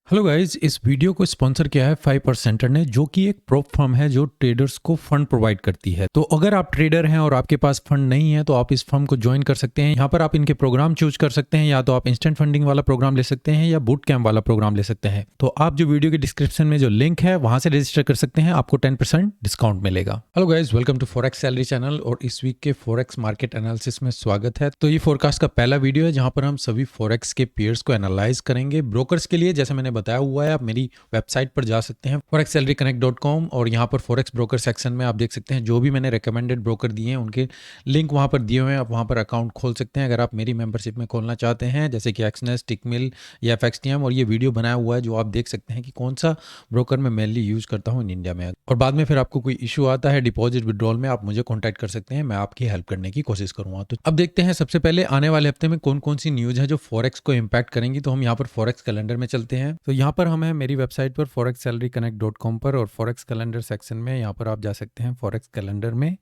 Hello guys, इस video को sponsor किया है 5% ने, जो कि एक प्रोप फर्म है जो ट्रेडर्स को फंड प्रोवाइड करती है। तो अगर आप ट्रेडर हैं और आपके पास फंड नहीं है तो आप इस फर्म को ज्वाइन कर सकते हैं। यहाँ पर आप इनके प्रोग्राम चूज कर सकते हैं, या तो आप इंस्टेंट फंडिंग वाला प्रोग्राम ले सकते हैं या बूट कैम्प वाला प्रोग्राम ले सकते हैं। तो आप जो वीडियो के डिस्क्रिप्शन में जो लिंक है वहां से रजिस्टर कर सकते हैं, आपको 10% डिस्काउंट मिलेगा। Hello guys, welcome to forex salary channel और इस वीक के फॉरेक्स मार्केट एनालिसिस में स्वागत है। तो ये फोरकास्ट का पहला वीडियो है जहां पर हम सभी फॉरेक्स के पेयर्स को एनालाइज करेंगे। ब्रोकर्स के लिए जैसे मैंने बताया हुआ है, आप मेरी वेबसाइट पर जा सकते हैं forexsalaryconnect.com और यहाँ पर फॉरेक्स ब्रोकर सेक्शन में आप देख सकते हैं जो भी मैंने रिकमेंडेड ब्रोकर दिए हैं उनके लिंक वहाँ पर दिए हुए हैं। आप वहाँ पर अकाउंट खोल सकते हैं अगर आप मेरी मेंबरशिप में खोलना चाहते हैं, जैसे कि एक्सनेस, टिकमिल या FXTM। और ये वीडियो बनाया हुआ है जो आप देख सकते हैं कि कौन सा ब्रोकर मैं मेनली यूज करता हूँ इन इंडिया में। और बाद में फिर आपको कोई इशू आता है डिपॉजिट विड्रॉल में, आप मुझे कॉन्टैक्ट कर सकते हैं, मैं आपकी हेल्प करने की कोशिश करूँगा। तो अब देखते हैं सबसे पहले आने वाले हफ्ते में कौन कौन सी न्यूज़ है जो फॉरेक्स को इम्पैक्ट करेंगी। तो हम यहाँ पर फॉरेक्स कैलेंडर में चलते हैं। तो यहाँ पर हम हैं मेरी वेबसाइट पर forexsalaryconnect.com पर, और फॉरेक्स कैलेंडर सेक्शन में यहाँ पर आप जा सकते हैं फॉरेक्स कैलेंडर में।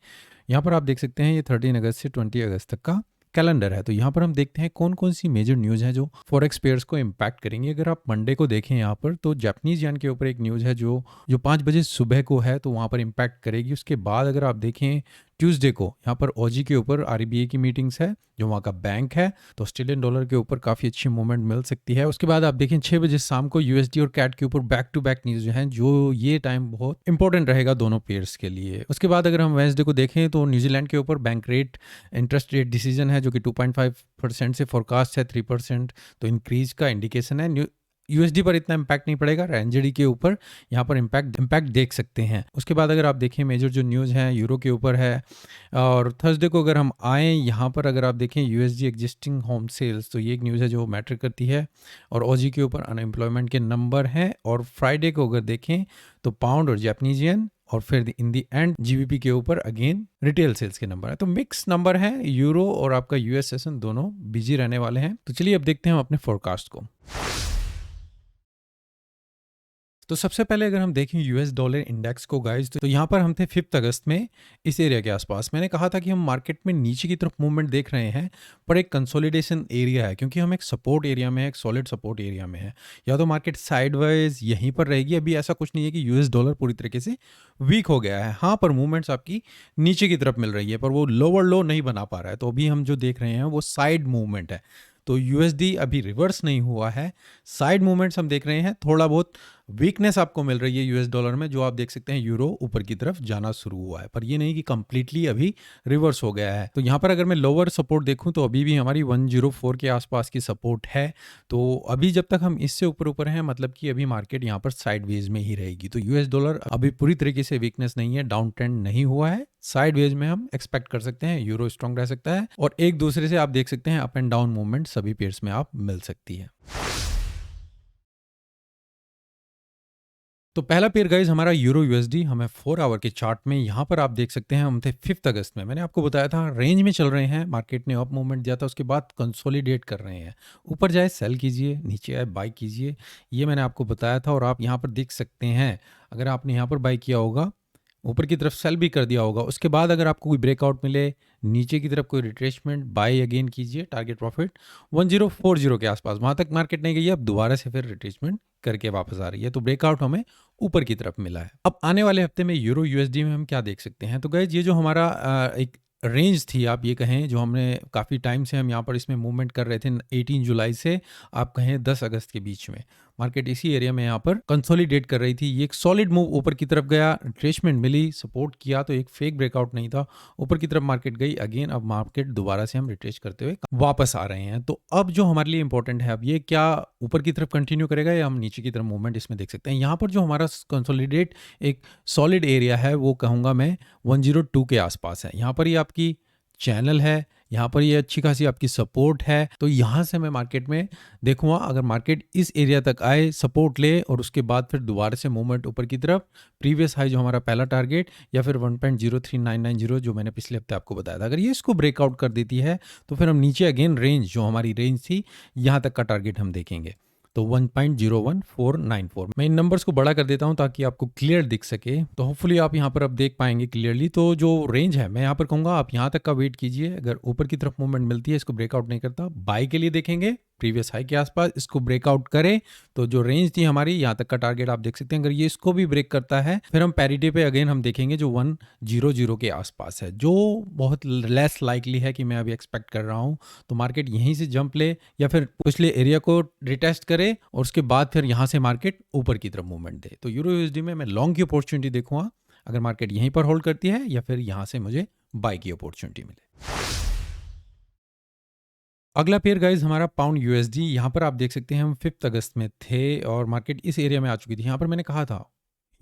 यहाँ पर आप देख सकते हैं ये 13 अगस्त से 20 अगस्त तक का कैलेंडर है। तो यहाँ पर हम देखते हैं कौन कौन सी मेजर न्यूज़ है जो फॉरेक्स पेयर्स को इम्पैक्ट करेंगे। अगर आप मंडे को देखें यहाँ पर, तो जापानीज येन के ऊपर एक न्यूज़ है जो 5 बजे सुबह को है, तो वहाँ पर इम्पैक्ट करेगी। उसके बाद अगर आप देखें ट्यूसडे को यहाँ पर ओजी के ऊपर RBI की मीटिंग्स है जो वहाँ का बैंक है, तो ऑस्ट्रेलियन डॉलर के ऊपर काफ़ी अच्छी मूवमेंट मिल सकती है। उसके बाद आप देखें 6 बजे शाम को USD और कैट के ऊपर बैक टू बैक न्यूज़ हैं, जो ये टाइम बहुत इंपॉर्टेंट रहेगा दोनों पेयर्स के लिए। उसके बाद अगर हम वेंसडे को देखें तो न्यूजीलैंड के ऊपर bank rate interest rate decision है जो कि 2.5% से फोरकास्ट है 3%, तो इंक्रीज का इंडिकेशन है। USD पर इतना इम्पैक्ट नहीं पड़ेगा, RNZD के ऊपर यहाँ पर इम्पैक्ट देख सकते हैं। उसके बाद अगर आप देखें मेजर जो न्यूज़ हैं यूरो के ऊपर है। और थर्सडे को अगर हम आएँ यहाँ पर, अगर आप देखें USD एग्जिस्टिंग होम सेल्स, तो ये एक न्यूज़ है जो मैटर करती है। और OG के ऊपर अनएम्प्लॉयमेंट के नंबर हैं। और फ्राइडे को अगर देखें तो पाउंड और जापानीज येन, और फिर इन दी एंड GBP के ऊपर अगेन रिटेल सेल्स के नंबर है। तो मिक्स नंबर है, यूरो और आपका US सेशन दोनों बिजी रहने वाले हैं। तो चलिए अब देखते हैं हम अपने फोरकास्ट को। तो सबसे पहले अगर हम देखें US डॉलर इंडेक्स को गाइस, तो यहाँ पर हम थे 5 अगस्त में इस एरिया के आसपास। मैंने कहा था कि हम मार्केट में नीचे की तरफ मूवमेंट देख रहे हैं, पर एक कंसोलिडेशन एरिया है, क्योंकि हम एक सपोर्ट एरिया में, एक सॉलिड सपोर्ट एरिया में है। या तो मार्केट साइडवाइज यहीं पर रहेगी, अभी ऐसा कुछ नहीं है कि US डॉलर पूरी तरीके से वीक हो गया है। हाँ, पर मूवमेंट्स आपकी नीचे की तरफ मिल रही है, पर वो लोअर लो नहीं बना पा रहा है। तो अभी हम जो देख रहे हैं वो साइड मूवमेंट है। तो USD अभी रिवर्स नहीं हुआ है, साइड मूवमेंट्स हम देख रहे हैं। थोड़ा बहुत वीकनेस आपको मिल रही है US डॉलर में, जो आप देख सकते हैं यूरो ऊपर की तरफ जाना शुरू हुआ है, पर ये नहीं कि कंप्लीटली अभी रिवर्स हो गया है। तो यहाँ पर अगर मैं लोअर सपोर्ट देखूँ तो अभी भी हमारी 104 के आसपास की सपोर्ट है। तो अभी जब तक हम इससे ऊपर हैं, मतलब कि अभी मार्केट यहाँ पर साइडवेज में ही रहेगी। तो US डॉलर अभी पूरी तरीके से वीकनेस नहीं है, डाउन ट्रेंड नहीं हुआ है, साइडवेज में हम एक्सपेक्ट कर सकते हैं। यूरो स्ट्रॉन्ग रह सकता है, और एक दूसरे से आप देख सकते हैं अप एंड डाउन मूवमेंट सभी पेयर्स में आप मिल सकती है। तो पहला पेयर गाइज हमारा यूरो USD, हमें 4 आवर के चार्ट में यहाँ पर आप देख सकते हैं हम थे 5 अगस्त में। मैंने आपको बताया था रेंज में चल रहे हैं, मार्केट ने अप मूवमेंट दिया था, उसके बाद कंसोलिडेट कर रहे हैं। ऊपर जाए सेल कीजिए, नीचे आए बाई कीजिए, ये मैंने आपको बताया था। और आप यहाँ पर देख सकते हैं, अगर आपने यहाँ पर बाई किया होगा, ऊपर की तरफ सेल भी कर दिया होगा, उसके बाद अगर आपको कोई ब्रेकआउट मिले, नीचे की तरफ कोई रिट्रेसमेंट, बाय अगेन कीजिए। टारगेट प्रॉफिट 1040 के आसपास, वहाँ तक मार्केट नहीं गई है, अब दोबारा से फिर रिट्रेसमेंट करके वापस आ रही है। तो ब्रेकआउट हमें ऊपर की तरफ मिला है। अब आने वाले हफ्ते में यूरो USD में हम क्या देख सकते हैं। तो गाइज ये जो हमारा एक रेंज थी, आप ये कहें, जो हमने काफ़ी टाइम से हम यहाँ पर इसमें मूवमेंट कर रहे थे 18 जुलाई से आप कहें 10 अगस्त के बीच में, मार्केट इसी एरिया में यहाँ पर कंसोलिडेट कर रही थी। ये एक सॉलिड मूव ऊपर की तरफ गया, रिट्रेसमेंट मिली, सपोर्ट किया, तो एक फेक ब्रेकआउट नहीं था, ऊपर की तरफ मार्केट गई अगेन। अब मार्केट दोबारा से हम रिट्रेस करते हुए वापस आ रहे हैं। तो अब जो हमारे लिए इंपॉर्टेंट है, अब ये क्या ऊपर की तरफ कंटिन्यू करेगा या हम नीचे की तरफ मूवमेंट इसमें देख सकते हैं। यहाँ पर जो हमारा कंसोलिडेट एक सॉलिड एरिया है, वो कहूँगा मैं 102 के आसपास है। यहाँ पर ही आपकी चैनल है, यहाँ पर ये अच्छी खासी आपकी सपोर्ट है। तो यहाँ से मैं मार्केट में देखूँगा, अगर मार्केट इस एरिया तक आए, सपोर्ट ले, और उसके बाद फिर दोबारा से मूवमेंट ऊपर की तरफ, प्रीवियस हाई जो हमारा पहला टारगेट, या फिर 1.03990 जो मैंने पिछले हफ्ते आपको बताया था, अगर ये इसको ब्रेकआउट कर देती है तो फिर हम नीचे अगेन रेंज, जो हमारी रेंज थी, यहाँ तक का टारगेट हम देखेंगे। तो 1.01494। मैं इन नंबर्स को बड़ा कर देता हूं ताकि आपको क्लियर दिख सके। तो होपफुली आप यहां पर अब देख पाएंगे क्लियरली। तो जो रेंज है, मैं यहां पर कहूंगा आप यहां तक का वेट कीजिए। अगर ऊपर की तरफ मूवमेंट मिलती है, इसको ब्रेकआउट नहीं करता, बाय के लिए देखेंगे, प्रीवियस हाई के आसपास, इसको ब्रेकआउट करे तो जो रेंज थी हमारी यहाँ तक का टारगेट आप देख सकते हैं। अगर ये इसको भी ब्रेक करता है फिर हम पैरिटी पे अगेन हम देखेंगे जो 100 के आसपास है, जो बहुत लेस लाइकली है कि मैं अभी एक्सपेक्ट कर रहा हूँ। तो मार्केट यहीं से जंप ले या फिर पिछले एरिया को रिटेस्ट करे और उसके बाद फिर यहाँ से मार्केट ऊपर की तरफ मूवमेंट दे। तो यूरो यूएसडी में मैं लॉन्ग की अपॉर्चुनिटी देखूंगा अगर मार्केट यहीं पर होल्ड करती है या फिर यहाँ से मुझे बाय की अपॉर्चुनिटी मिले। अगला पेयर गाइज हमारा पाउंड यूएसडी। यहाँ पर आप देख सकते हैं हम 5 अगस्त में थे और मार्केट इस एरिया में आ चुकी थी। यहाँ पर मैंने कहा था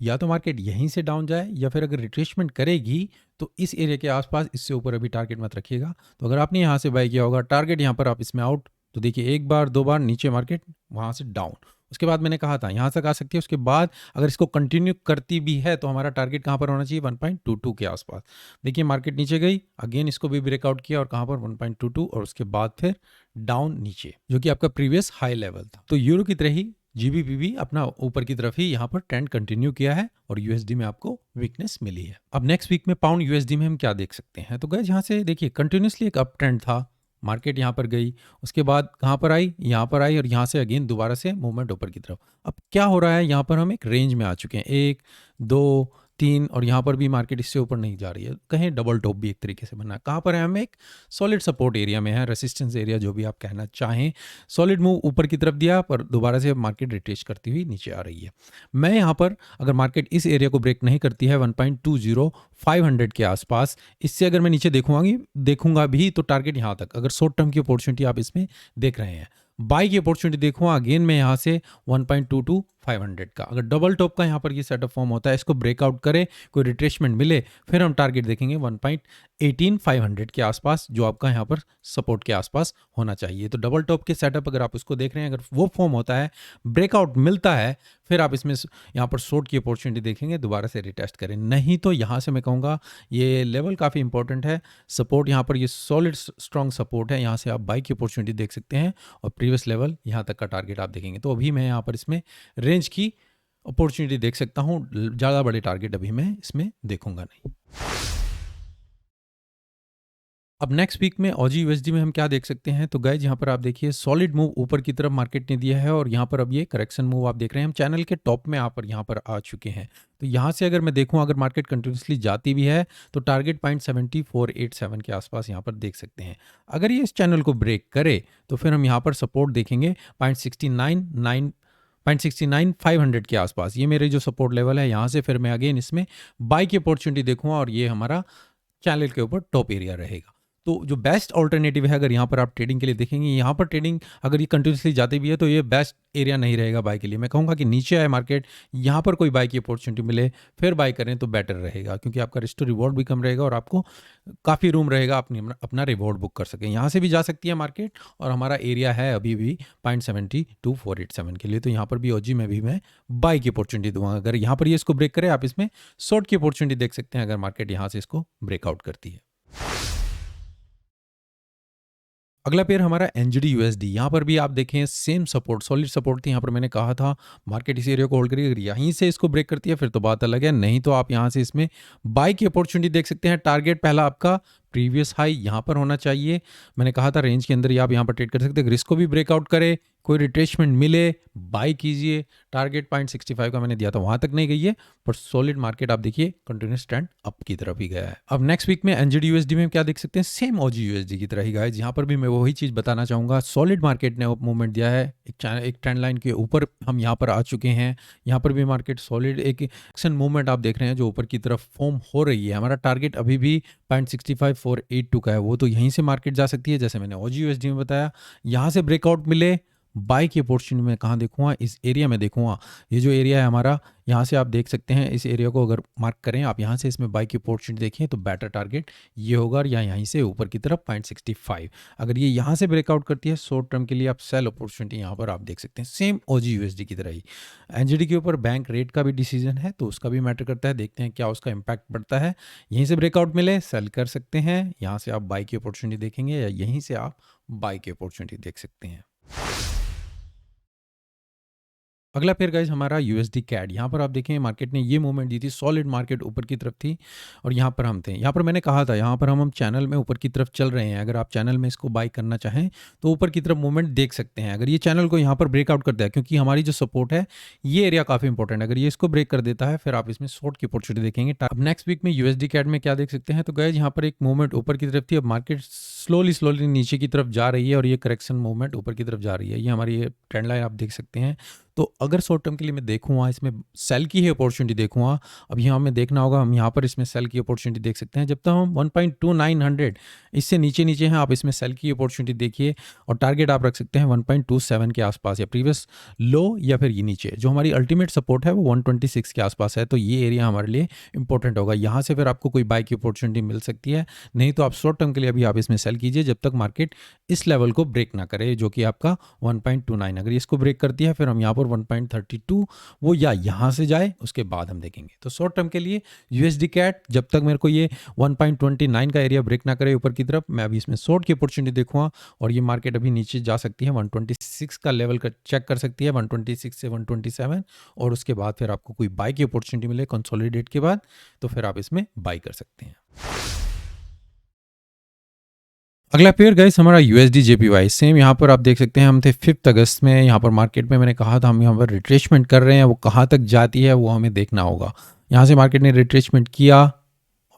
या तो मार्केट यहीं से डाउन जाए या फिर अगर रिट्रेसमेंट करेगी तो इस एरिया के आसपास, इससे ऊपर अभी टारगेट मत रखिएगा। तो अगर आपने यहाँ से बाय किया होगा टारगेट यहाँ पर आप इसमें आउट, तो देखिए एक बार दो बार नीचे मार्केट, वहाँ से डाउन। उसके बाद मैंने कहा था यहाँ तक आ सकती है, उसके बाद अगर इसको कंटिन्यू करती भी है तो हमारा टारगेट कहाँ पर होना चाहिए 1.22 के आसपास। देखिए मार्केट नीचे गई, अगेन इसको भी ब्रेकआउट किया और कहाँ पर 1.22 और उसके बाद फिर डाउन नीचे, जो कि आपका प्रीवियस हाई लेवल था। तो यूरो की तरह ही जीबीपी भी अपना ऊपर की तरफ ही यहाँ पर ट्रेंड कंटिन्यू किया है और यूएसडी में आपको वीकनेस मिली है। अब नेक्स्ट वीक में पाउंड यूएसडी में हम क्या देख सकते हैं, तो गाइस यहाँ से देखिए कंटिन्यूसली एक अप ट्रेंड था, मार्केट यहाँ पर गई, उसके बाद कहाँ पर आई, यहाँ पर आई और यहाँ से अगेन दोबारा से मूवमेंट ऊपर की तरफ। अब क्या हो रहा है, यहाँ पर हम एक रेंज में आ चुके हैं, 1 2 3 और यहाँ पर भी मार्केट इससे ऊपर नहीं जा रही है, कहीं डबल टॉप भी एक तरीके से बना है। कहाँ पर है, हम एक सॉलिड सपोर्ट एरिया में है, रेसिस्टेंस एरिया जो भी आप कहना चाहें। सॉलिड मूव ऊपर की तरफ दिया पर दोबारा से मार्केट रिट्रेस करती हुई नीचे आ रही है। मैं यहाँ पर अगर मार्केट इस एरिया को ब्रेक नहीं करती है 1.20500 के आसपास, इससे अगर मैं नीचे देखूंगा भी तो टारगेट यहाँ तक, अगर शॉर्ट टर्म की अपॉर्चुनिटी आप इसमें देख रहे हैं, बाई की अपॉर्चुनिटी देखूंगा अगेन मैं यहाँ से 1.22500 का, अगर डबल टॉप का यहाँ पर ये सेटअप फॉर्म होता है, इसको ब्रेकआउट करे, कोई रिट्रेसमेंट मिले, फिर हम टारगेट देखेंगे 1.18500 के आसपास, जो आपका यहाँ पर सपोर्ट के आसपास होना चाहिए। तो डबल टॉप के सेटअप अगर आप उसको देख रहे हैं, अगर वो फॉर्म होता है, ब्रेकआउट मिलता है, फिर आप इसमें यहाँ पर शॉर्ट की अपॉर्चुनिटी देखेंगे, दोबारा से रिटेस्ट करें। नहीं तो यहाँ से मैं कहूँगा ये लेवल काफ़ी इंपॉर्टेंट है, सपोर्ट यहाँ पर ये सॉलिड स्ट्रॉन्ग सपोर्ट है, यहाँ से आप बाई की अपॉर्चुनिटी देख सकते हैं और प्रीवियस लेवल यहाँ तक का टारगेट आप देखेंगे। तो अभी मैं यहाँ पर इसमें रेंज की अपॉर्चुनिटी देख सकता हूँ, ज़्यादा बड़े टारगेट अभी मैं इसमें देखूंगा नहीं। अब नेक्स्ट वीक में ऑजी यूएसडी में हम क्या देख सकते हैं, तो गाइज यहाँ पर आप देखिए सॉलिड मूव ऊपर की तरफ मार्केट ने दिया है और यहाँ पर अब ये करेक्शन मूव आप देख रहे हैं, हम चैनल के टॉप में यहाँ पर आ चुके हैं। तो यहाँ से अगर मैं देखूँ, अगर मार्केट कंटिन्यूसली जाती भी है तो टारगेट 0.7487 के आसपास यहाँ पर देख सकते हैं। अगर ये इस चैनल को ब्रेक करे तो फिर हम यहाँ पर सपोर्ट देखेंगे 0.69500 के आसपास, ये मेरे जो सपोर्ट लेवल है। यहाँ से फिर मैं अगेन इसमें बाई की अपॉर्चुनिटी देखूंगा और ये हमारा चैनल के ऊपर टॉप एरिया रहेगा। तो जो बेस्ट ऑल्टरनेटिव है, अगर यहाँ पर आप ट्रेडिंग के लिए देखेंगे, यहाँ पर ट्रेडिंग अगर ये कंटिन्यूसली जाती भी है तो ये बेस्ट एरिया नहीं रहेगा बाय के लिए। मैं कहूँगा कि नीचे आए मार्केट, यहाँ पर कोई बाय की अपॉर्चुनिटी मिले फिर बाय करें तो बेटर रहेगा, क्योंकि आपका रिस्क टू रिवॉर्ड भी कम रहेगा और आपको काफ़ी रूम रहेगा अपना रिवॉर्ड बुक कर सकें। यहाँ से भी जा सकती है मार्केट और हमारा एरिया है अभी भी 0.72487 के लिए। तो यहाँ पर भी ओजी में भी मैं बाय की अपॉर्चुनिटी दूंगा। अगर यहाँ पर ये इसको ब्रेक करे, आप इसमें शॉर्ट की अपॉर्चुनिटी देख सकते हैं अगर मार्केट यहाँ से इसको ब्रेकआउट करती है। अगला पेयर हमारा एनजीडी यूएसडी। यहाँ पर भी आप देखें सेम सपोर्ट, सॉलिड सपोर्ट थी। यहाँ पर मैंने कहा था मार्केट इस एरिया को होल्ड करेगी, अगर यहीं से इसको ब्रेक करती है फिर तो बात अलग है, नहीं तो आप यहाँ से इसमें बाई की अपॉर्चुनिटी देख सकते हैं। टारगेट पहला आपका प्रीवियस हाई यहाँ पर होना चाहिए, मैंने कहा था रेंज के अंदर ही आप यहाँ पर ट्रेड कर सकते हैं। अगर इसको भी ब्रेकआउट करे, कोई रिट्रेसमेंट मिले, बाई कीजिए। टारगेट 0.65 का मैंने दिया था, वहां तक नहीं गई है, पर सॉलिड मार्केट आप देखिए कंटिन्यूस ट्रेंड अप की तरफ ही गया है। अब नेक्स्ट वीक में एनजीडी यूएसडी में क्या देख सकते हैं, सेम ओजी यूएसडी की तरह ही गाइस। यहाँ पर भी मैं वही चीज बताना चाहूंगा, सॉलिड मार्केट ने मूवमेंट दिया है, एक ट्रेंड लाइन के ऊपर हम यहाँ पर आ चुके हैं। यहाँ पर भी मार्केट सॉलिड एक एक्शन मूवमेंट आप देख रहे हैं जो ऊपर की तरफ फॉर्म हो रही है। हमारा टारगेट अभी भी 0.65482 का है, वो तो यहीं से मार्केट जा सकती है, जैसे मैंने ओजी यूएसडी में बताया। यहाँ से ब्रेकआउट मिले, बाई की अपॉर्चुनिटी में कहाँ देखूंगा, इस एरिया में देखूंगा। ये जो एरिया है हमारा, यहाँ से आप देख सकते हैं, इस एरिया को अगर मार्क करें आप, यहाँ से इसमें बाई की अपॉर्चुनिटी देखें तो बेटर टारगेट ये होगा, और यहीं से ऊपर की तरफ 0.65। अगर ये यहाँ से ब्रेकआउट करती है शॉर्ट टर्म के लिए, आप सेल अपॉर्चुनिटी यहाँ पर आप देख सकते हैं, सेम ओजी यूएसडी की तरह ही। एनजीडी के ऊपर बैंक रेट का भी डिसीजन है तो उसका भी मैटर करता है, देखते हैं क्या उसका इम्पैक्ट पड़ता है। यहीं से ब्रेकआउट मिले सेल कर सकते हैं, यहाँ से आप बाई की अपॉर्चुनिटी देखेंगे या यहीं से आप बाई की अपॉर्चुनिटी देख सकते हैं। अगला पेयर गाइस हमारा यूएसडी कैड। यहाँ पर आप देखें मार्केट ने ये मूवमेंट दी थी, सॉलिड मार्केट ऊपर की तरफ थी और यहाँ पर हम थे। यहाँ पर मैंने कहा था यहाँ पर हम चैनल में ऊपर की तरफ चल रहे हैं। अगर आप चैनल में इसको बाई करना चाहें तो ऊपर की तरफ मूवमेंट देख सकते हैं। अगर ये चैनल को यहाँ पर ब्रेकआउट करता है, क्योंकि हमारी जो सपोर्ट है ये एरिया काफ़ी इंपॉर्टेंट है, अगर ये इसको ब्रेक कर देता है फिर आप इसमें शॉर्ट की अपॉर्चुनिटी देखेंगे। अब नेक्स्ट वीक में यूएसडी कैड में क्या देख सकते हैं, तो गाइस यहाँ पर एक मूवमेंट ऊपर की तरफ थी, अब मार्केट स्लोली नीचे की तरफ जा रही है और ये करेक्शन मूवमेंट ऊपर की तरफ जा रही है। ये हमारी ये ट्रेंड लाइन आप देख सकते हैं। तो अगर शॉर्ट टर्म के लिए मैं देखूँगा, इसमें सेल की ही अपॉर्चुनिटी देखूँगा, अब यहाँ हमें देखना होगा, हम यहाँ पर इसमें सेल की अपॉर्चुनिटी देख सकते हैं। जब तक हम 1.2900 इससे नीचे हैं, आप इसमें सेल की अपॉर्चुनिटी देखिए और टारगेट आप रख सकते हैं 1.27 के आसपास या प्रीवियस लो या फिर ये नीचे। जो हमारी अल्टीमेट सपोर्ट है वो 126 के आसपास है, तो ये एरिया हमारे लिए इंपॉर्टेंट होगा। यहाँ से फिर आपको कोई बाई की अपॉर्चुनिटी मिल सकती है, नहीं तो आप शॉर्ट टर्म के लिए अभी आप इसमें सेल कीजिए जब तक मार्केट इस लेवल को ब्रेक ना करे, जो कि आपका 1.29। अगर इसको ब्रेक करती है फिर हम यहाँ पर 1.32 वो या यहाँ से जाए, उसके बाद हम देखेंगे। तो शॉर्ट टर्म के लिए यूएसडी कैट जब तक मेरे को ये 1.29 का एरिया ब्रेक ना करे ऊपर की तरफ, मैं अभी इसमें शॉर्ट की अपॉर्चुनिटी देखूंगा। और ये मार्केट अभी नीचे जा सकती है, 126 का लेवल का चेक कर सकती है, 126 से 127, और उसके बाद फिर आपको कोई बाई की अपॉर्चुनिटी मिले कंसोलिडेट के बाद, तो फिर आप इसमें बाई कर सकते हैं। अगला पेयर गाइस हमारा यूएसडी जेपीवाई। सेम यहाँ पर आप देख सकते हैं, हम थे 5 अगस्त में यहाँ पर मार्केट में, मैंने कहा था हम यहाँ पर रिट्रेसमेंट कर रहे हैं, वो कहाँ तक जाती है वो हमें देखना होगा। यहाँ से मार्केट ने रिट्रेसमेंट किया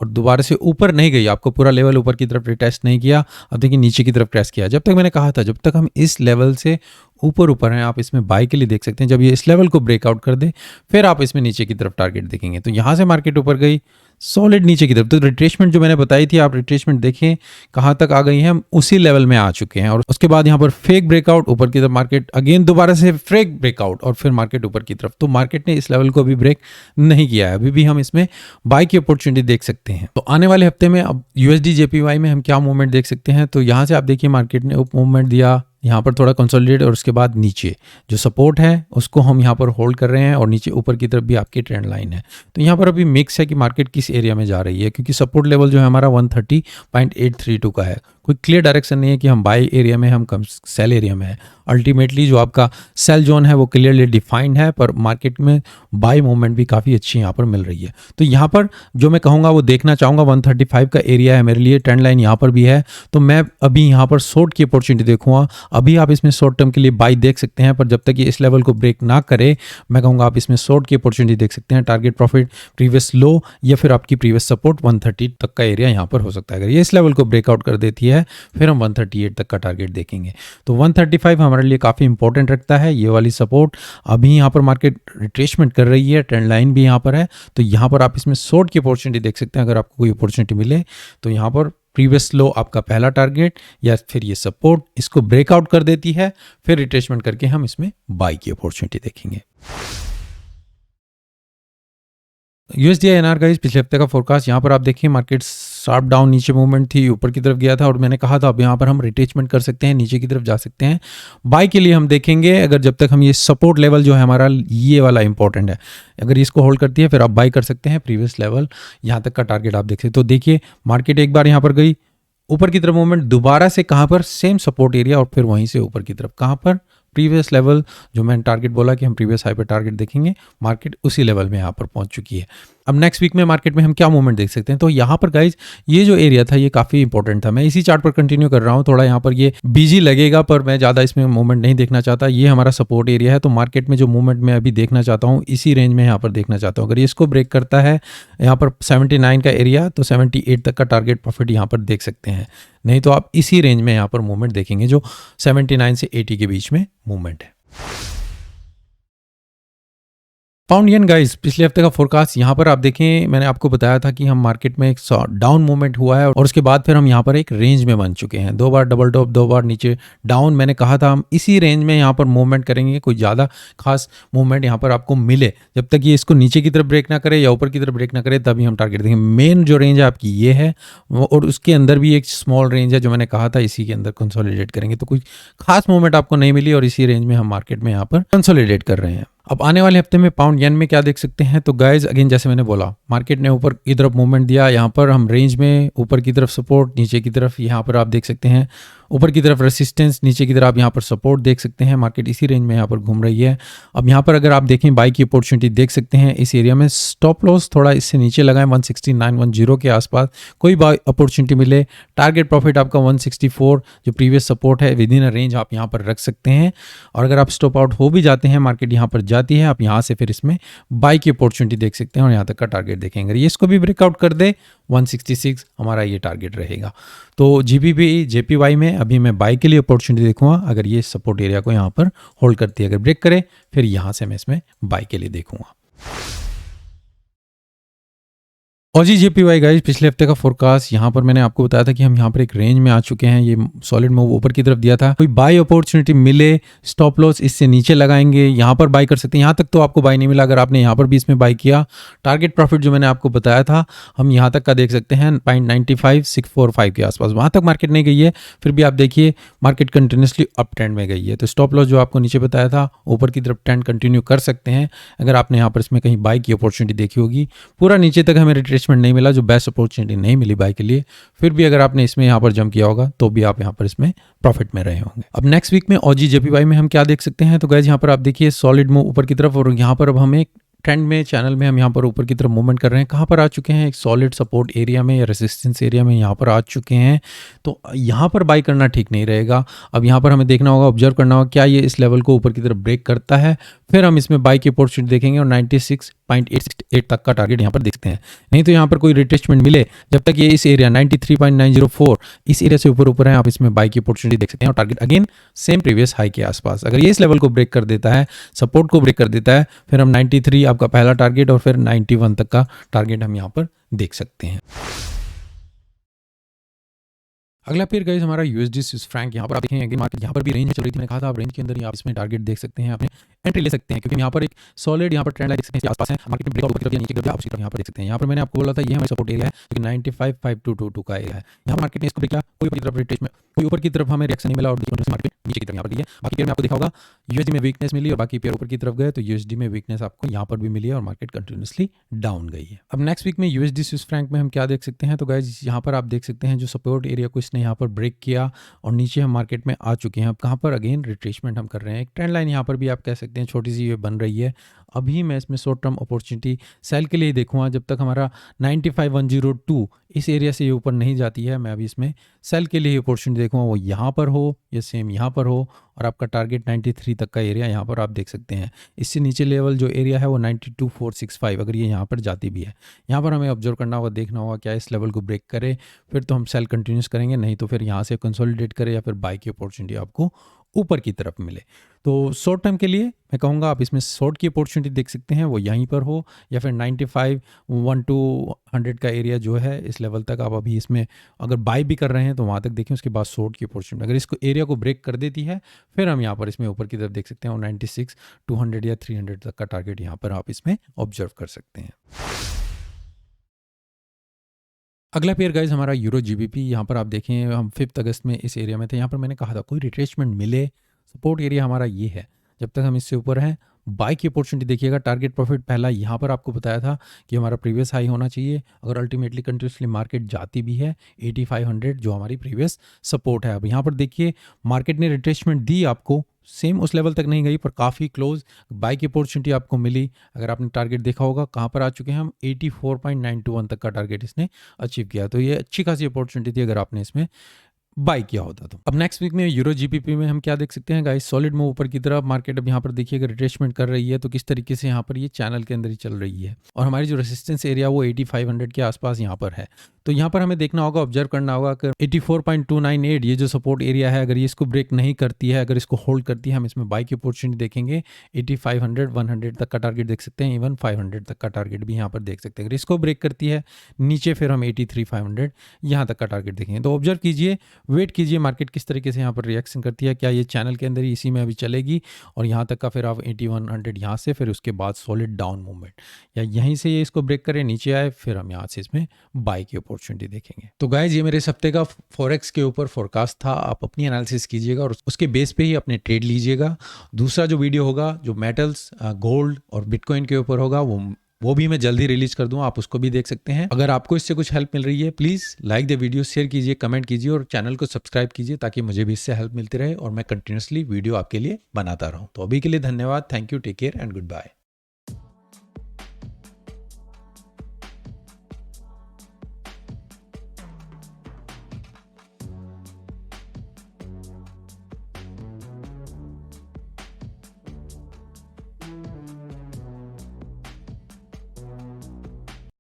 और दोबारा से ऊपर नहीं गई, आपको पूरा लेवल ऊपर की तरफ रिटेस्ट नहीं किया, अब देखिए नीचे की तरफ क्रैश किया। जब तक मैंने कहा था जब तक हम इस लेवल से ऊपर हैं, आप इसमें बाई के लिए देख सकते हैं। जब ये इस लेवल को ब्रेकआउट कर दे फिर आप इसमें नीचे की तरफ टारगेट देखेंगे। तो यहाँ से मार्केट ऊपर गई सॉलिड नीचे की तरफ, तो रिट्रेसमेंट जो मैंने बताई थी, आप रिट्रेसमेंट देखें कहाँ तक आ गई है, हम उसी लेवल में आ चुके हैं। और उसके बाद यहाँ पर फेक ब्रेकआउट ऊपर की तरफ, मार्केट अगेन दोबारा से फेक ब्रेकआउट और फिर मार्केट ऊपर की तरफ। तो मार्केट ने इस लेवल को अभी ब्रेक नहीं किया है, अभी भी हम इसमें बाई की अपॉर्चुनिटी देख सकते हैं। तो आने वाले हफ्ते में अब यूएसडी जेपीवाई में हम क्या मूवमेंट देख सकते हैं, तो यहाँ से आप देखिए मार्केट ने अप मूवमेंट दिया, यहाँ पर थोड़ा कंसोलिडेट और उसके बाद नीचे जो सपोर्ट है उसको हम यहाँ पर होल्ड कर रहे हैं और नीचे ऊपर की तरफ भी आपकी ट्रेंड लाइन है। तो यहाँ पर अभी मिक्स है कि मार्केट किस एरिया में जा रही है, क्योंकि सपोर्ट लेवल जो है हमारा 130.832 का है, कोई क्लियर डायरेक्शन नहीं है कि हम बाई एरिया में हम कम सेल एरिया में है। अल्टीमेटली जो आपका सेल जोन है वो क्लियरली डिफाइंड है, पर मार्केट में बाई मूवमेंट भी काफ़ी अच्छी यहाँ पर मिल रही है। तो यहाँ पर जो मैं कहूँगा वो देखना चाहूँगा, 135 का एरिया है मेरे लिए, ट्रेंड लाइन यहाँ पर भी है, तो मैं अभी यहाँ पर शॉर्ट की अपॉर्चुनिटी देखूँगा। अभी आप इसमें शॉर्ट टर्म के लिए बाई देख सकते हैं, पर जब तक ये इस लेवल को ब्रेक ना करे, मैं कहूँगा आप इसमें शॉर्ट की अपॉर्चुनिटी देख सकते हैं। टारगेट प्रॉफिट प्रीवियस लो या फिर आपकी प्रीवियस सपोर्ट 130 तक का एरिया यहाँ पर हो सकता है। अगर ये इस लेवल को ब्रेकआउट कर देती है फिर हम 138 तक का टारगेट देखेंगे। तो 135 हमारे लिए काफ़ी इंपॉर्टेंट रखता है, ये वाली सपोर्ट। अभी यहाँ पर मार्केट रिट्रेसमेंट कर रही है, ट्रेंड लाइन भी यहाँ पर है, तो यहाँ पर आप इसमें शॉर्ट की अपॉर्चुनिटी देख सकते हैं। अगर आपको कोई अपॉर्चुनिटी मिले तो यहाँ पर प्रीवियस लो आपका पहला टारगेट या फिर ये सपोर्ट, इसको ब्रेकआउट कर देती है फिर रिट्रेसमेंट करके हम इसमें बाई की अपॉर्चुनिटी देखेंगे। यूएसडी एनआर का पिछले हफ्ते का फोरकास्ट, यहाँ पर आप देखिए मार्केट शार्प डाउन नीचे मूवमेंट थी, ऊपर की तरफ गया था और मैंने कहा था अब यहाँ पर हम रिट्रेसमेंट कर सकते हैं, नीचे की तरफ जा सकते हैं। बाई के लिए हम देखेंगे, अगर जब तक हम ये सपोर्ट लेवल जो है हमारा ये वाला इंपॉर्टेंट है, अगर इसको होल्ड करती है फिर आप बाई कर सकते हैं। प्रीवियस लेवल यहाँ तक का टारगेट आप देख सकते हैं। तो देखिए मार्केट एक बार यहाँ पर गई ऊपर की तरफ मूवमेंट, दोबारा से कहाँ पर सेम सपोर्ट एरिया और फिर वहीं से ऊपर की तरफ कहाँ पर प्रीवियस लेवल, जो मैंने टारगेट बोला कि हम प्रीवियस हाई पे टारगेट देखेंगे, मार्केट उसी लेवल में यहाँ पर पहुंच चुकी है। अब नेक्स्ट वीक में मार्केट में हम क्या मूवमेंट देख सकते हैं, तो यहाँ पर गाइज ये जो एरिया था ये काफ़ी इंपॉर्टेंट था। मैं इसी चार्ट पर कंटिन्यू कर रहा हूँ, थोड़ा यहाँ पर ये बिजी लगेगा पर मैं ज़्यादा इसमें मूवमेंट नहीं देखना चाहता। ये हमारा सपोर्ट एरिया है, तो मार्केट में जो मूवमेंट मैं अभी देखना चाहता हूँ इसी रेंज में यहाँ पर देखना चाहता हूँ। अगर ये इसको ब्रेक करता है यहाँ पर 79 का एरिया, तो 78 तक का टारगेट प्रॉफिट यहाँ पर देख सकते हैं, नहीं तो आप इसी रेंज में यहाँ पर मूवमेंट देखेंगे जो 79 से 80 के बीच में मूवमेंट है। पाउंड येन गाइस, पिछले हफ्ते का फोरकास्ट, यहाँ पर आप देखें मैंने आपको बताया था कि हम मार्केट में एक डाउन मूवमेंट हुआ है और उसके बाद फिर हम यहाँ पर एक रेंज में बन चुके हैं। 2 बार डबल टॉप, 2 बार नीचे डाउन। मैंने कहा था हम इसी रेंज में यहाँ पर मूवमेंट करेंगे, कोई ज़्यादा खास मूवमेंट यहाँ पर आपको मिले, जब तक ये इसको नीचे की तरफ ब्रेक ना करे या ऊपर की तरफ ब्रेक ना करे तभी हम टारगेट देंगे। मेन जो रेंज है आपकी ये है और उसके अंदर भी एक स्मॉल रेंज है जो मैंने कहा था इसी के अंदर कंसोलिडेट करेंगे। तो कोई खास मूवमेंट आपको नहीं मिली और इसी रेंज में हम मार्केट में यहाँ पर कंसोलिडेट कर रहे हैं। अब आने वाले हफ्ते में पाउंड येन में क्या देख सकते हैं, तो गाइज अगेन जैसे मैंने बोला मार्केट ने ऊपर की तरफ मूवमेंट दिया, यहाँ पर हम रेंज में ऊपर की तरफ सपोर्ट, नीचे की तरफ यहाँ पर आप देख सकते हैं ऊपर की तरफ रेसिस्टेंस, नीचे की तरफ आप यहाँ पर सपोर्ट देख सकते हैं। मार्केट इसी रेंज में यहाँ पर घूम रही है। अब यहाँ पर अगर आप देखें बाई की अपॉर्चुनिटी देख सकते हैं इस एरिया में। स्टॉप लॉस थोड़ा इससे नीचे लगाएं 16910 के आसपास, कोई बाई अपॉर्चुनिटी मिले। टारगेट प्रॉफिट आपका 164 जो प्रीवियस सपोर्ट है विद इन अ रेंज आप यहाँ पर रख सकते हैं। और अगर आप स्टॉप आउट हो भी जाते हैं, मार्केट यहाँ पर जाती है, आप यहाँ से फिर इसमें बाई की अपॉर्चुनिटी देख सकते हैं और यहाँ तक का टारगेट देखेंगे। अगर ये इसको भी ब्रेकआउट कर दे 166 हमारा ये टारगेट रहेगा। तो जीबीपी जेपीवाई में अभी मैं बाई के लिए अपॉर्चुनिटी देखूंगा अगर ये सपोर्ट एरिया को यहाँ पर होल्ड करती है। अगर ब्रेक करे फिर यहाँ से मैं इसमें बाई के लिए देखूंगा। ऑजी जेपीवाई गाइस, पिछले हफ्ते का फोरकास्ट यहाँ पर मैंने आपको बताया था कि हम यहाँ पर एक रेंज में आ चुके हैं। ये सॉलिड मूव ऊपर की तरफ दिया था, कोई बाई अपॉर्चुनिटी मिले, स्टॉप लॉस इससे नीचे लगाएंगे, यहाँ पर बाई कर सकते हैं। यहाँ तक तो आपको बाई नहीं मिला, अगर आपने यहाँ पर भी इसमें बाई किया, टारगेट प्रॉफिट जो मैंने आपको बताया था हम यहाँ तक का देख सकते हैं 0.95645 के आसपास। वहाँ तक मार्केट नहीं गई है, फिर भी आप देखिए मार्केट कंटिन्यूसली अप ट्रेंड में गई है। तो स्टॉप लॉस जो आपको नीचे बताया था ऊपर की तरफ ट्रेंड कंटिन्यू कर सकते हैं। अगर आपने यहाँ पर इसमें कहीं बाई की अपॉर्चुनिटी देखी होगी, पूरा नीचे तक हमें रिट्रेसमेंट नहीं मिला, जो बेस्ट अपॉर्चुनिटी नहीं मिली बाई के लिए, फिर भी अगर आपने इसमें यहाँ पर जंप किया होगा तो भी आप यहाँ पर इसमें प्रॉफिट में रहे होंगे। अब नेक्स्ट वीक में ऑजी जेपीवाई में हम क्या देख सकते हैं, तो गाइस यहाँ पर आप देखिए सॉलिड मूव ऊपर की तरफ, और यहाँ पर अब हमें ट्रेंड में चैनल में हम यहाँ पर ऊपर की तरफ मूवमेंट कर रहे हैं। कहाँ पर आ चुके हैं, एक सॉलिड सपोर्ट एरिया में या रेजिस्टेंस एरिया में यहाँ पर आ चुके हैं। तो यहाँ पर बाई करना ठीक नहीं रहेगा। अब यहाँ पर हमें देखना होगा, ऑब्जर्व करना होगा क्या ये इस लेवल को ऊपर की तरफ ब्रेक करता है, फिर हम इसमें बाई की अपॉर्चुनिटी देखेंगे और 96.868 तक का टारगेट यहाँ पर देखते हैं। नहीं तो यहाँ पर कोई रिट्रेसमेंट मिले, जब तक ये इस एरिया 93.904 इस एरिया से ऊपर है, आप इसमें बाई की अपॉर्चुनिटी देख सकते हैं। और target again same previous high के आसपास, अगर ये इस लेवल को ब्रेक कर देता है, सपोर्ट को ब्रेक कर देता है, फिर हम 93 आपका पहला टारगेट और फिर 91 तक का टारगेट हम यहाँ पर देख सकते हैं। अगला पेयर गाइस हमारा यूएसडी स्विस फ्रैंक। यहाँ पर आप देखें अगेन मार्केट यहाँ पर भी रेंज में चल रही थी। मैंने कहा था आप रेंज के अंदर ही आप इसमें टारगेट देख सकते हैं, आपने एंट्री ले सकते हैं, क्योंकि यहाँ पर एक सॉलिड यहाँ पर ट्रेंड लाइन देख सकते हैं आसपास है। मार्केट में ब्रेकआउट करके नीचे गिर आप उसी तरफ यहाँ पर देख सकते हैं। यहाँ पर मैंने आपको बोला था ये हमारा सपोर्ट एरिया है जो कि 955222 का एरिया है। यहाँ मार्केट ने इसको ब्रेक किया, कोई ऊपर की तरफ रिट्रेसमेंट, कोई ऊपर की तरफ हमें रिएक्शन नहीं मिला और मार्केट नीचे की तरफ यहाँ पर है। बाकी पेयर में आपको देखा होगा यूएसडी में वीकनेस मिली और बाकी पेयर ऊपर की तरफ गए, तो यूएसडी में वीकनेस आपको यहाँ पर भी मिली है और मार्केट कंटिन्यूसली डाउन गई है। अब नेक्स्ट वीक में यूएसडी स्विस फ्रैंक में हम क्या देख सकते हैं, तो गाइस यहाँ पर आप देख सकते हैं जो सपोर्ट एरिया को इसने यहाँ पर ब्रेक किया और नीचे हम मार्केट में आ चुके हैं। अब कहाँ पर अगेन रिट्रेसमेंट हम कर रहे हैं। एक ट्रेंड लाइन यहाँ पर भी आप कह सकते हैं छोटी सी ये बन रही है। अभी मैं इसमें शॉर्ट टर्म अपॉर्चुनिटी सेल के लिए देखूंगा, जब तक हमारा 95102 इस एरिया से ये ऊपर नहीं जाती है, मैं अभी इसमें सेल के लिए अपॉर्चुनिटी देखूंगा, वो यहाँ पर हो या सेम यहाँ पर हो, और आपका टारगेट 93 तक का एरिया यहाँ पर आप देख सकते हैं। इससे नीचे लेवल जो एरिया है वो 92465, अगर ये यहाँ पर जाती भी है, यहाँ पर हमें ऑब्जर्व करना होगा, देखना होगा क्या इस लेवल को ब्रेक करे, फिर तो हम सेल कंटिन्यूस करेंगे, नहीं तो फिर यहाँ से कंसोलिडेट करे या फिर बाई की अपॉर्चुनिटी आपको ऊपर की तरफ मिले। तो शॉर्ट टर्म के लिए मैं कहूँगा आप इसमें शॉर्ट की अपॉर्चुनिटी देख सकते हैं, वो यहीं पर हो या फिर 951200 का एरिया जो है इस लेवल तक आप अभी इसमें अगर बाई भी कर रहे हैं तो वहाँ तक देखें। उसके बाद शॉर्ट की अपॉर्चुनिटी अगर इसको एरिया को ब्रेक कर देती है, फिर हम यहाँ पर इसमें ऊपर की तरफ देख सकते हैं और 96 200 या 300 तक का टारगेट यहाँ पर आप इसमें ऑब्जर्व कर सकते हैं। अगला पेयर गाइज हमारा यूरो जीबीपी। यहाँ पर आप देखें हम 5 अगस्त में इस एरिया में थे। यहाँ पर मैंने कहा था कोई रिट्रेसमेंट मिले, सपोर्ट एरिया हमारा ये है, जब तक हम इससे ऊपर हैं बाई की अपॉर्चुनिटी देखिएगा। टारगेट प्रॉफिट पहला यहाँ पर आपको बताया था कि हमारा प्रीवियस हाई होना चाहिए, अगर अल्टीमेटली कंटिन्यूसली मार्केट जाती भी है 8500 जो हमारी प्रीवियस सपोर्ट है। अब यहाँ पर देखिए मार्केट ने रिट्रेसमेंट दी आपको, सेम उस लेवल तक नहीं गई पर काफ़ी क्लोज बाई की अपॉर्चुनिटी आपको मिली। अगर आपने टारगेट देखा होगा कहाँ पर आ चुके हैं हम, 84.921 तक का टारगेट इसने अचीव किया, तो ये अच्छी खासी अपॉर्चुनिटी थी अगर आपने इसमें बाई किया होता तो। अब नेक्स्ट वीक में यूरो जीबीपी में हम क्या देख सकते हैं गाइस, सॉलिड मूव ऊपर की तरफ। मार्केट अब यहाँ पर देखिएगा रिट्रेसमेंट कर रही है, तो किस तरीके से यहाँ पर ये चैनल के अंदर ही चल रही है और हमारी जो रेजिस्टेंस एरिया वो 8500 के आसपास यहाँ पर है। तो यहाँ पर हमें देखना होगा, ऑब्जर्व करना होगा कि 84.298 ये जो सपोर्ट एरिया है, अगर ये इसको ब्रेक नहीं करती है, अगर इसको होल्ड करती है, हम इसमें बाई की अपॉर्चुनिटी देखेंगे। 8500 100 तक का टारगेट देख सकते हैं, इवन 500 तक का टारगेट भी यहाँ पर देख सकते हैं। अगर इसको ब्रेक करती है नीचे, फिर हम 83 500 यहाँ तक का टारगेट देखेंगे। तो ऑब्जर्व कीजिए, वेट कीजिए मार्केट किस तरीके से यहाँ पर रिएक्शन करती है, क्या ये चैनल के अंदर ही इसी में अभी चलेगी और यहाँ तक का फिर आप 8100 यहाँ से, फिर उसके बाद सॉलिड डाउन मूवमेंट, या यहीं से ये इसको ब्रेक करे नीचे आए, फिर हम यहाँ से इसमें बाई की अपॉर्चुनिटी देखेंगे। तो गाइज ये मेरे इस हफ्ते का फॉरेक्स के ऊपर फोरकास्ट था। आप अपनी एनालिसिस कीजिएगा और उसके बेस पे ही अपने ट्रेड लीजिएगा। दूसरा जो वीडियो होगा जो मेटल्स, गोल्ड और बिटकॉइन के ऊपर होगा, वो वो भी मैं जल्दी रिलीज कर दूँ, आप उसको भी देख सकते हैं। अगर आपको इससे कुछ हेल्प मिल रही है, please like the video, share कीजिए, कमेंट कीजिए और चैनल को सब्सक्राइब कीजिए ताकि मुझे भी इससे हेल्प मिलती रहे और मैं कंटिन्यूसली वीडियो आपके लिए बनाता रहूं। तो अभी के लिए धन्यवाद, thank you, take care and good bye.